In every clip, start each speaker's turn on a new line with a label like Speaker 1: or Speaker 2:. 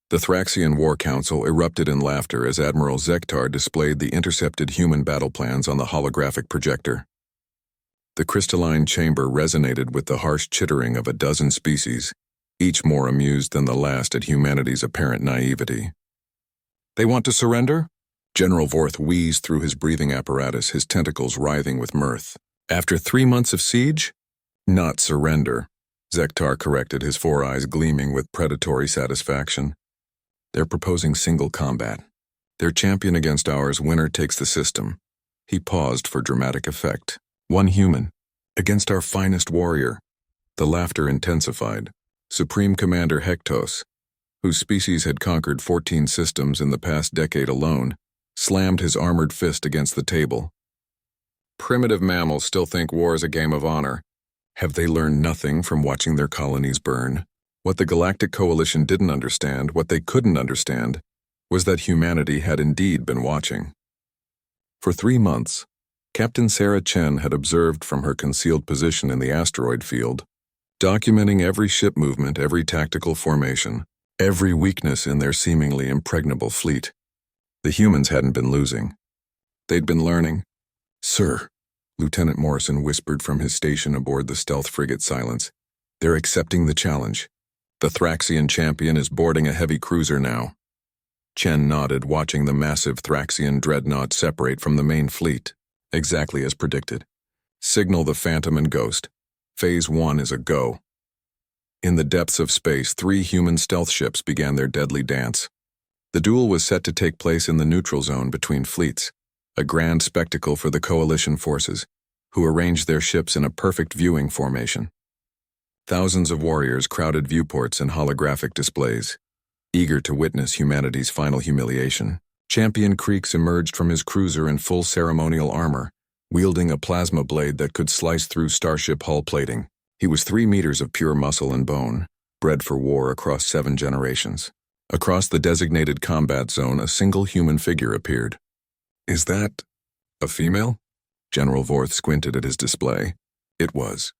Speaker 1: The Thraxian War Council erupted in laughter as Admiral Zektar displayed the intercepted human battle plans on the holographic projector. The crystalline chamber resonated with the harsh chittering of a dozen species, each more amused than the last at humanity's apparent naivety. "They want to surrender?" General Vorth wheezed through his breathing apparatus, his tentacles writhing with mirth. "After 3 months of siege? Not surrender," Zektar corrected, his 4 eyes gleaming with predatory satisfaction. "They're proposing single combat. Their champion against ours, winner takes the system." He paused for dramatic effect. "One human, against our finest warrior." The laughter intensified. Supreme Commander Hektos, whose species had conquered 14 systems in the past decade alone, slammed his armored fist against the table. "Primitive mammals still think war is a game of honor. Have they learned nothing from watching their colonies burn? What the Galactic Coalition didn't understand, what they couldn't understand, was that humanity had indeed been watching." For 3 months, Captain Sarah Chen had observed from her concealed position in the asteroid field, documenting every ship movement, every tactical formation, every weakness in their seemingly impregnable fleet. The humans hadn't been losing. They'd been learning. "Sir," Lieutenant Morrison whispered from his station aboard the stealth frigate Silence, "they're accepting the challenge. The Thraxian champion is boarding a heavy cruiser now." Chen nodded, watching the massive Thraxian dreadnought separate from the main fleet. Exactly as predicted. "Signal the Phantom and Ghost. Phase 1 is a go." In the depths of space, 3 human stealth ships began their deadly dance. The duel was set to take place in the neutral zone between fleets, a grand spectacle for the coalition forces, who arranged their ships in a perfect viewing formation. Thousands of warriors crowded viewports and holographic displays, eager to witness humanity's final humiliation. Champion Creeks emerged from his cruiser in full ceremonial armor, wielding a plasma blade that could slice through starship hull plating. He was 3 meters of pure muscle and bone, bred for war across 7 generations. Across the designated combat zone, a single human figure appeared. "Is that a female?" General Vorth squinted at his display. It was.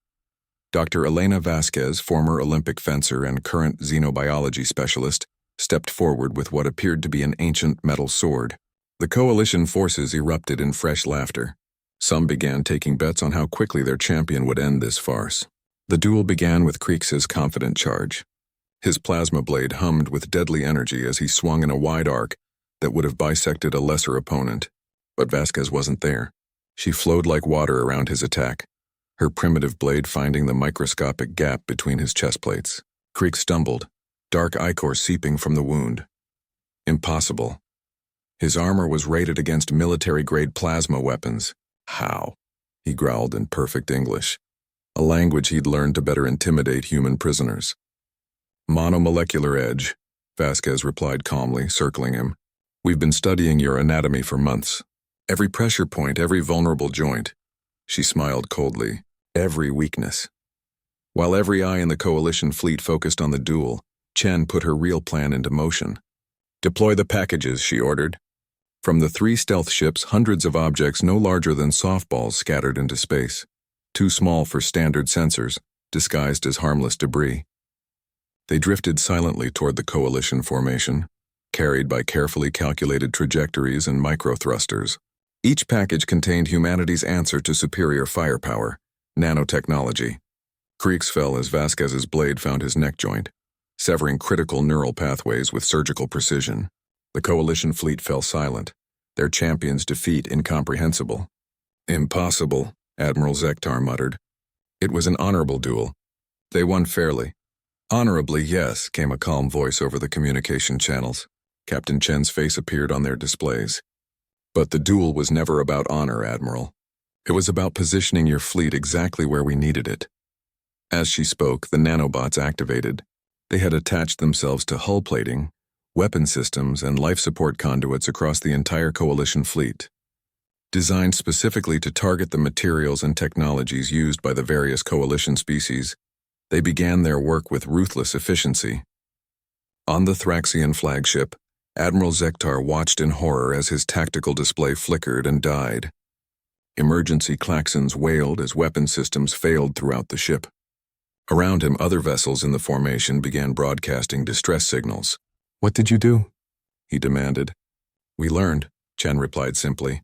Speaker 1: Dr. Elena Vasquez, former Olympic fencer and current xenobiology specialist, stepped forward with what appeared to be an ancient metal sword. The coalition forces erupted in fresh laughter. Some began taking bets on how quickly their champion would end this farce. The duel began with Creeks's confident charge. His plasma blade hummed with deadly energy as he swung in a wide arc that would have bisected a lesser opponent. But Vasquez wasn't there. She flowed like water around his attack, her primitive blade finding the microscopic gap between his chest plates. Creeks stumbled, dark ichor seeping from the wound. Impossible. His armor was rated against military-grade plasma weapons. "How?" he growled in perfect English, a language he'd learned to better intimidate human prisoners. "Monomolecular edge," Vasquez replied calmly, circling him. "We've been studying your anatomy for months. Every pressure point, every vulnerable joint." She smiled coldly. "Every weakness." While every eye in the coalition fleet focused on the duel, Chen put her real plan into motion. "Deploy the packages," she ordered. From the 3 stealth ships, hundreds of objects no larger than softballs scattered into space, too small for standard sensors, disguised as harmless debris. They drifted silently toward the coalition formation, carried by carefully calculated trajectories and microthrusters. Each package contained humanity's answer to superior firepower, nanotechnology. Creeks fell as Vasquez's blade found his neck joint, severing critical neural pathways with surgical precision. The coalition fleet fell silent, their champion's defeat incomprehensible. "Impossible," Admiral Zektar muttered. "It was an honorable duel. They won fairly." "Honorably, yes," came a calm voice over the communication channels. Captain Chen's face appeared on their displays. "But the duel was never about honor, Admiral. It was about positioning your fleet exactly where we needed it." As she spoke, the nanobots activated. They had attached themselves to hull plating, weapon systems, and life support conduits across the entire coalition fleet. Designed specifically to target the materials and technologies used by the various coalition species, they began their work with ruthless efficiency. On the Thraxian flagship, Admiral Zektar watched in horror as his tactical display flickered and died. Emergency klaxons wailed as weapon systems failed throughout the ship. Around him, other vessels in the formation began broadcasting distress signals. What did you do? He demanded. We learned, Chen replied simply.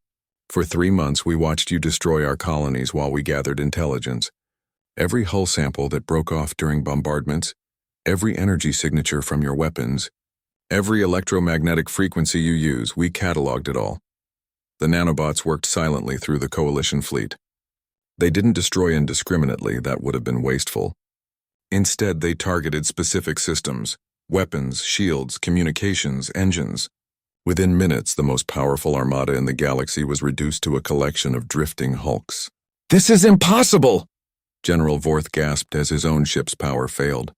Speaker 1: For 3 months we watched you destroy our colonies while we gathered intelligence. Every hull sample that broke off during bombardments, every energy signature from your weapons, every electromagnetic frequency you use, we cataloged it all. The nanobots worked silently through the Coalition fleet. They didn't destroy indiscriminately, that would have been wasteful. Instead, they targeted specific systems, weapons, shields, communications, engines. Within minutes, the most powerful armada in the galaxy was reduced to a collection of drifting hulks. This is impossible! General Vorth gasped as his own ship's power failed.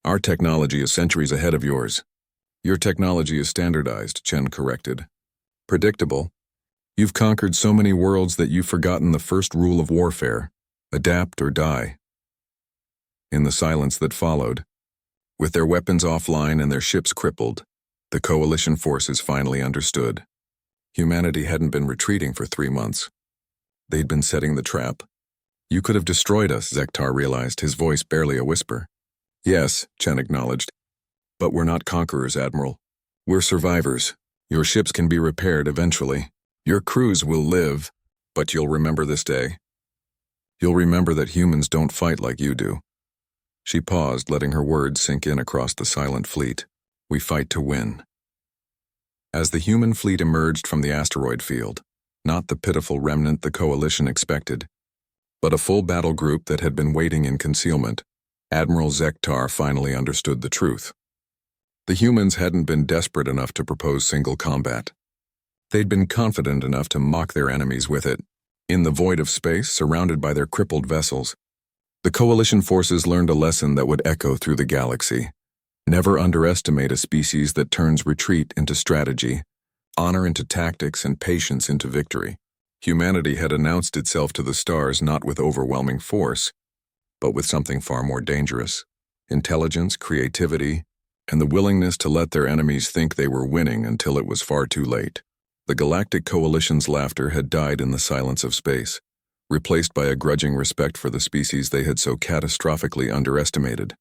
Speaker 1: Our technology is centuries ahead of yours. Your technology is standardized, Chen corrected. Predictable. You've conquered so many worlds that you've forgotten the first rule of warfare: adapt or die. In the silence that followed, with their weapons offline and their ships crippled, the Coalition forces finally understood. Humanity hadn't been retreating for 3 months. They'd been setting the trap. You could have destroyed us, Zektar realized, his voice barely a whisper. Yes, Chen acknowledged. But we're not conquerors, Admiral. We're survivors. Your ships can be repaired eventually. Your crews will live, but you'll remember this day. You'll remember that humans don't fight like you do. She paused, letting her words sink in across the silent fleet. We fight to win. As the human fleet emerged from the asteroid field, not the pitiful remnant the Coalition expected, but a full battle group that had been waiting in concealment, Admiral Zektar finally understood the truth. The humans hadn't been desperate enough to propose single combat. They'd been confident enough to mock their enemies with it. In the void of space, surrounded by their crippled vessels, the Coalition forces learned a lesson that would echo through the galaxy. Never underestimate a species that turns retreat into strategy, honor into tactics, and patience into victory. Humanity had announced itself to the stars not with overwhelming force, but with something far more dangerous: intelligence, creativity, and the willingness to let their enemies think they were winning until it was far too late. The Galactic Coalition's laughter had died in the silence of space, replaced by a grudging respect for the species they had so catastrophically underestimated.